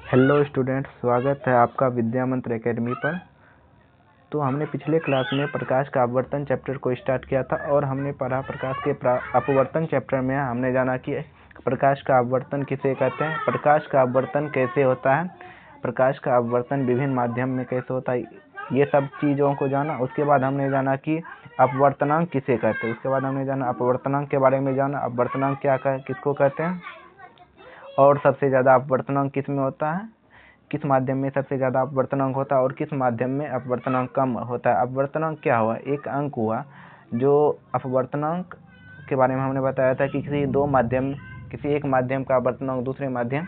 Hello students, स्वागत है आपका विद्या मंत्र एकेडमी पर। तो हमने पिछले क्लास में प्रकाश का अपवर्तन चैप्टर को स्टार्ट किया था और हमने पढ़ा प्रकाश के अपवर्तन चैप्टर में हमने जाना कि प्रकाश का अपवर्तन किसे कहते हैं, प्रकाश का अपवर्तन कैसे होता है, प्रकाश का अपवर्तन विभिन्न माध्यम में कैसे होता है, ये सब चीज़ों को जाना। उसके बाद हमने जाना कि अपवर्तनांक किसे कहते हैं, उसके बाद हमने जाना अपवर्तनांक के बारे में जाना, अपवर्तनांक किसको कहते हैं और सबसे ज़्यादा अपवर्तनांक किस में होता है, किस माध्यम में सबसे ज़्यादा अपवर्तनांक होता है और किस माध्यम में अपवर्तनांक कम होता है। अपवर्तनांक क्या हुआ? एक अंक हुआ जो अपवर्तनांक के बारे में हमने बताया था कि किसी एक माध्यम का अपवर्तनांक दूसरे माध्यम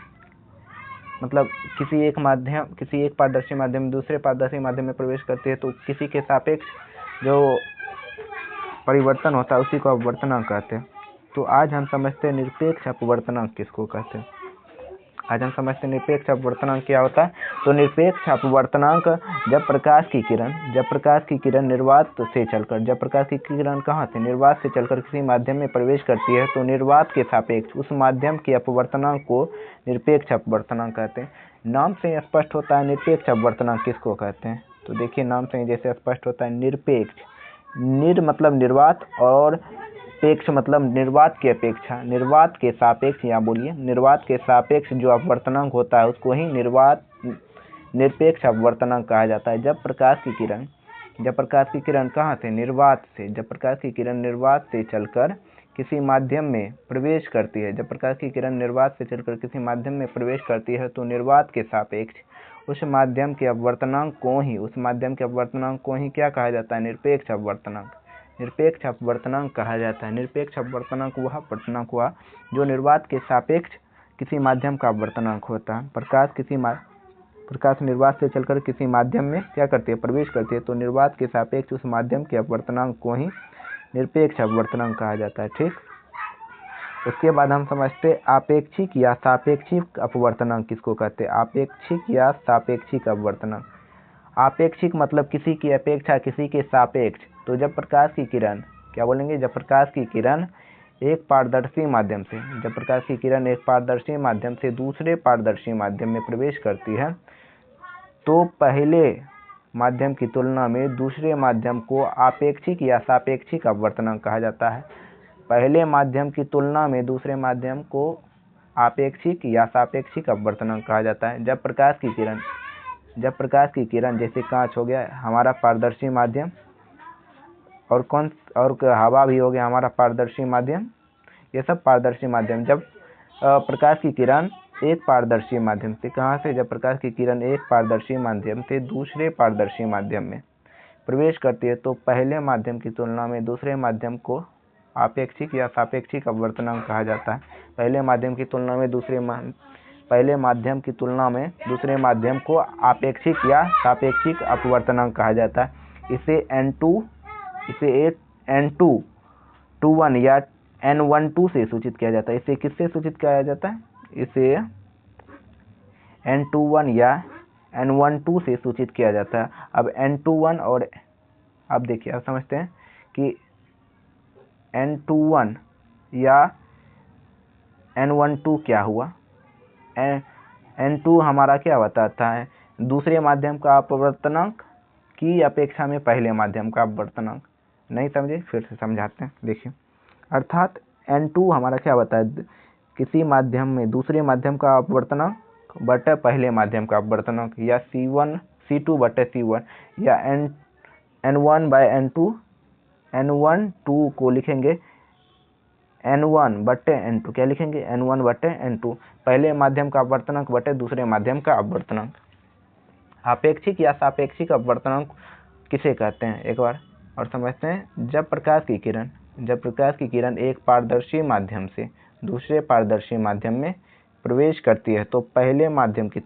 मतलब किसी एक पारदर्शी माध्यम दूसरे पारदर्शी माध्यम में प्रवेश करती है तो किसी के सापेक्ष जो परिवर्तन होता है उसी को अपवर्तनांक कहते हैं। तो आज हम समझते हैं निरपेक्ष अपवर्तनांक किसको कहते हैं। आज हम समझते हैं निरपेक्ष अपवर्तनांक क्या होता है। तो निरपेक्ष अपवर्तनांक जब प्रकाश की किरण निर्वात से चलकर किसी माध्यम में प्रवेश करती है तो निर्वात के सापेक्ष उस माध्यम के अपवर्तनांक को निरपेक्ष अपवर्तनांक कहते हैं। नाम से स्पष्ट होता है निरपेक्ष अपवर्तनांक किसको कहते हैं। तो देखिए, नाम से जैसे स्पष्ट होता है निरपेक्ष, निर मतलब निर्वात और पेक्ष मतलब निर्वात की अपेक्षा, निर्वात के सापेक्ष, या बोलिए निर्वात के सापेक्ष जो अपवर्तनांक होता है उसको ही निरपेक्ष अपवर्तनांक कहा जाता है। जब प्रकाश की किरण कहाँ से? निर्वात से। जब प्रकाश की किरण निर्वात से चलकर किसी माध्यम में प्रवेश करती है, तो निर्वात के सापेक्ष उस माध्यम के अपवर्तनांक को ही क्या कहा जाता है? निरपेक्ष अपवर्तनांक कहा जाता है। निरपेक्ष अपवर्तनांक वह अपवर्तनांक हुआ जो निर्वात के सापेक्ष किसी माध्यम का अपवर्तनांक होता है। प्रकाश निर्वात से चलकर किसी माध्यम में क्या करती है? प्रवेश करती है, तो निर्वात के सापेक्ष उस माध्यम के अपवर्तनांक को ही निरपेक्ष अपवर्तनांक कहा जाता है। ठीक, उसके बाद हम समझते आपेक्षिक या सापेक्षिक अपवर्तनांक किसको कहते हैं। आपेक्षिक या सापेक्षिक अपवर्तनांक। आपेक्षिक मतलब किसी की अपेक्षा किसी के सापेक्ष। तो जब प्रकाश की किरण एक पारदर्शी माध्यम से दूसरे पारदर्शी माध्यम में प्रवेश करती है तो पहले माध्यम की तुलना में दूसरे माध्यम को आपेक्षिक या सापेक्षिक अपवर्तनांक कहा जाता है। पहले माध्यम की तुलना में दूसरे माध्यम को आपेक्षिक या सापेक्षिक अपवर्तनांक कहा जाता है। जब प्रकाश की किरण जैसे कांच हो गया हमारा पारदर्शी माध्यम, और हवा भी हो गया हमारा पारदर्शी माध्यम, ये सब पारदर्शी माध्यम। जब प्रकाश की किरण एक पारदर्शी माध्यम से जब प्रकाश की किरण एक पारदर्शी माध्यम से दूसरे पारदर्शी माध्यम में प्रवेश करती है तो पहले माध्यम की तुलना में दूसरे माध्यम को आपेक्षिक या सापेक्षिक अपवर्तनांक कहा जाता है। पहले माध्यम की तुलना में दूसरे माध्यम को आपेक्षिक या सापेक्षिक अपवर्तनांक कहा जाता है। इसे N2 या N12 से सूचित किया जाता है। इसे किससे सूचित किया जाता है? इसे N21 या N12 से सूचित किया जाता है। अब N21 और अब देखिए, अब समझते हैं कि N21 या N12 क्या हुआ। N2 हमारा क्या बताता है? दूसरे माध्यम का अपवर्तनांक की अपेक्षा में पहले माध्यम का अपवर्तनांक। नहीं समझे? फिर से समझाते हैं। देखिए, अर्थात N2 हमारा क्या बताता है? किसी माध्यम में दूसरे माध्यम का अपवर्तनांक बटे पहले माध्यम का अपवर्तनांक, या C2 बटे C1, या N1 बाय N2, N12 को लिखेंगे N1 बटे N2। क्या लिखेंगे? N1 बटे N2, पहले माध्यम का अपवर्तनांक बटे दूसरे माध्यम का अपवर्तनांक। आपेक्षिक या सापेक्षिक अपवर्तनांक किसे कहते हैं एक बार और समझते हैं। जब प्रकाश की किरण एक पारदर्शी माध्यम से दूसरे पारदर्शी माध्यम में प्रवेश करती है तो पहले माध्यम की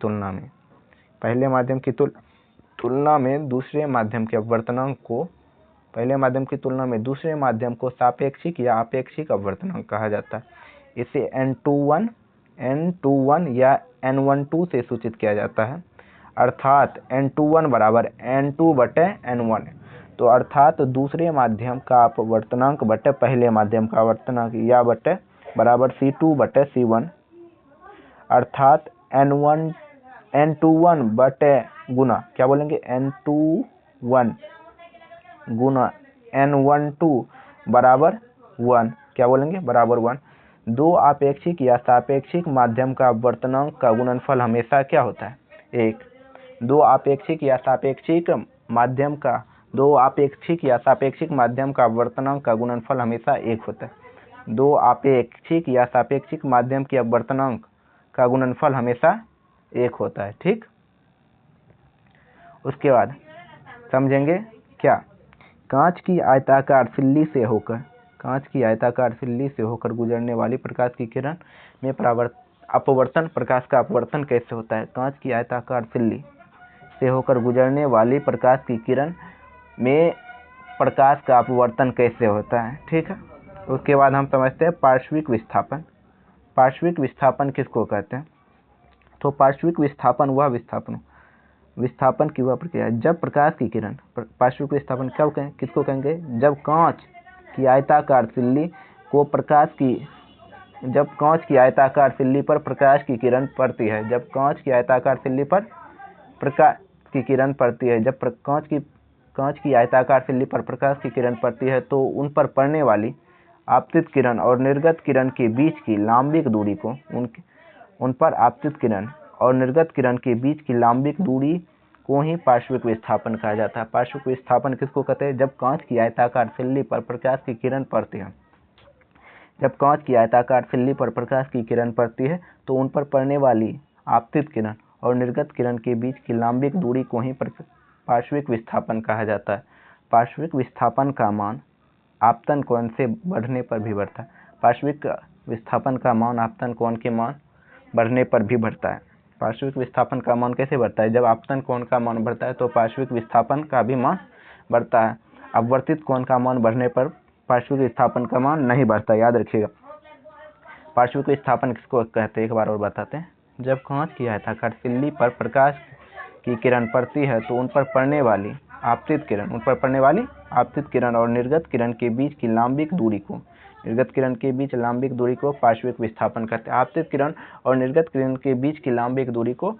तुलना में दूसरे माध्यम के अपवर्तनांक को सापेक्षिक या आपेक्षिक अपवर्तनांक कहा जाता है। इसे N21 या N12 से सूचित किया जाता है। अर्थात N21 बराबर N2 बटे N1। तो अर्थात दूसरे माध्यम का अपवर्तनांक बटे पहले माध्यम का अपवर्तनांक या बराबर C2 बटे C1। अर्थात N21 बटे गुना, क्या बोलेंगे, N21 गुना N12 बराबर 1, क्या बोलेंगे, बराबर 1। दो आपेक्षिक या सापेक्षिक माध्यम का अपवर्तनांक का गुणनफल हमेशा क्या होता है, 1। दो आपेक्षिक या सापेक्षिक माध्यम का अपवर्तनांक का गुणनफल हमेशा 1 होता है। दो आपेक्षिक या सापेक्षिक माध्यम के अपवर्तनांक का गुणनफल हमेशा 1 होता है, ठीक। उसके बाद समझेंगे क्या, कांच की आयताकार सिल्ली से होकर गुजरने वाली प्रकाश की किरण में अपवर्तन, प्रकाश का अपवर्तन कैसे होता है। कांच की आयताकार सिल्ली से होकर गुजरने वाली प्रकाश की किरण में प्रकाश का अपवर्तन कैसे होता है, ठीक है। उसके बाद हम समझते हैं पार्श्विक विस्थापन। पार्श्विक विस्थापन किसको कहते हैं, तो पार्श्विक विस्थापन वह विस्थापन की वह प्रक्रिया जब प्रकाश की किरण, पार्श्विक विस्थापन किसको कहेंगे, जब कांच की आयताकार सिल्ली पर प्रकाश की किरण पड़ती है, जब कांच की आयताकार सिल्ली पर प्रकाश की किरण पड़ती है, जब कांच की आयताकार सिल्ली पर प्रकाश की किरण पड़ती है तो उन पर पड़ने वाली आपतित किरण और निर्गत किरण के बीच की लांबिक दूरी को उन पर आपतित किरण और निर्गत किरण के बीच की लांबिक दूरी को ही पार्श्विक विस्थापन कहा जाता है। पार्श्विक विस्थापन किसको कहते हैं, जब कांच की आयताकार सिल्ली पर प्रकाश की किरण पड़ती है, जब कांच की आयताकार सिल्ली पर प्रकाश की किरण पड़ती है तो उन पर पड़ने वाली आपतित किरण और निर्गत किरण के बीच की लांबिक दूरी को ही पार्श्विक विस्थापन कहा जाता है। पार्श्विक विस्थापन का मान आपतन कोण से बढ़ने पर भी बढ़ता है। पार्श्विक विस्थापन का मान आपतन कोण के मान बढ़ने पर भी बढ़ता है। पार्श्विक विस्थापन का मान कैसे बढ़ता है, जब आपतन कोण का मान बढ़ता है तो पार्श्विक विस्थापन का भी मान बढ़ता है। अपवर्तित कोण का मान बढ़ने पर पार्श्विक विस्थापन का मान नहीं बढ़ता, याद रखिएगा। पार्श्विक विस्थापन किसको कहते हैं, एक बार और बताते हैं। जब कांच की आयताकार सिल्ली पर प्रकाश की किरण पड़ती है तो उन पर पड़ने वाली आपतित किरण और निर्गत किरण के बीच की लांबिक दूरी को पार्श्विक विस्थापन कहते हैं। आपतित किरण और निर्गत किरण के बीच की लांबिक दूरी को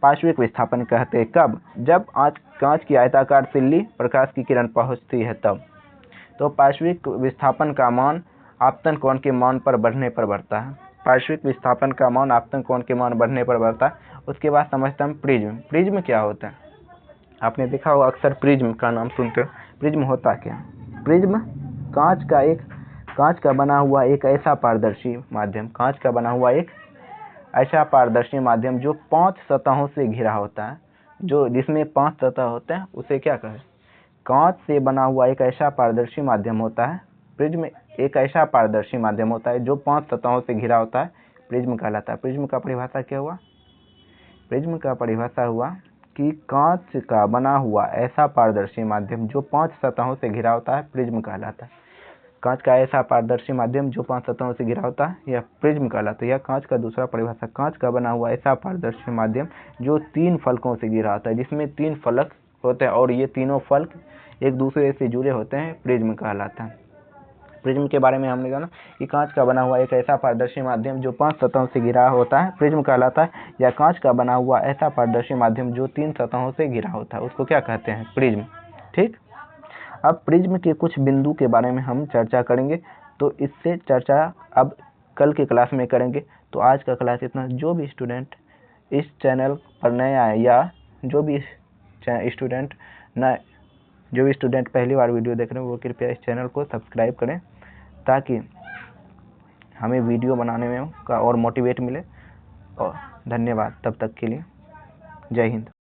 पार्श्विक विस्थापन कहते हैं। कब, जब कांच की आयताकार सिल्ली प्रकाश की किरण पहुंचती है तब। तो पार्श्विक विस्थापन का मान आपतन कोण के मान पर बढ़ने पर बढ़ता है। पार्श्विक विस्थापन का मान आपतन कोण के मान बढ़ने पर बढ़ता है। उसके बाद समझते हैं प्रिज्म। प्रिज्म क्या होता है, आपने देखा होगा अक्सर प्रिज्म का नाम सुनते हो। प्रिज्म होता क्या, प्रिज्म कांच का बना हुआ एक ऐसा पारदर्शी माध्यम जो 5 सतहों से घिरा होता है, जिसमें 5 सतह होते हैं, उसे क्या कहें, कांच से बना हुआ एक ऐसा पारदर्शी माध्यम होता है। प्रिज्म एक ऐसा पारदर्शी माध्यम होता है जो 5 सतहों से घिरा होता है, प्रिज्म कहलाता है। प्रिज्म का परिभाषा क्या हुआ, प्रिज्म का परिभाषा हुआ कि कांच का बना हुआ ऐसा पारदर्शी माध्यम जो 5 सतहों से घिरा होता है, प्रिज्म कहलाता है। कांच का ऐसा पारदर्शी माध्यम जो 5 सतहों से घिरा होता है, यह प्रिज्म कहलाता है। यह कांच का दूसरा परिभाषा, कांच का बना हुआ ऐसा पारदर्शी माध्यम जो 3 फलकों से घिरा होता है, जिसमें 3 फलक होते हैं और ये तीनों फलक एक दूसरे से जुड़े होते हैं, प्रिज्म कहलाता है। प्रिज्म के बारे में हमने जाना कि कांच का बना हुआ एक ऐसा पारदर्शी माध्यम जो 5 सतहों से घिरा होता है, प्रिज्म कहलाता है। या कांच का बना हुआ ऐसा पारदर्शी माध्यम जो 3 सतहों से घिरा होता है, उसको क्या कहते हैं, प्रिज्म, ठीक। अब प्रिज्म के कुछ बिंदु के बारे में हम चर्चा करेंगे, तो इससे चर्चा अब कल के क्लास में करेंगे। तो आज का क्लास इतना। जो भी स्टूडेंट इस चैनल पर नया है या जो भी स्टूडेंट पहली बार वीडियो देख रहे हैं, वो कृपया इस चैनल को सब्सक्राइब करें ताकि हमें वीडियो बनाने में का और मोटिवेट मिले। और धन्यवाद तब तक के लिए, जय हिंद।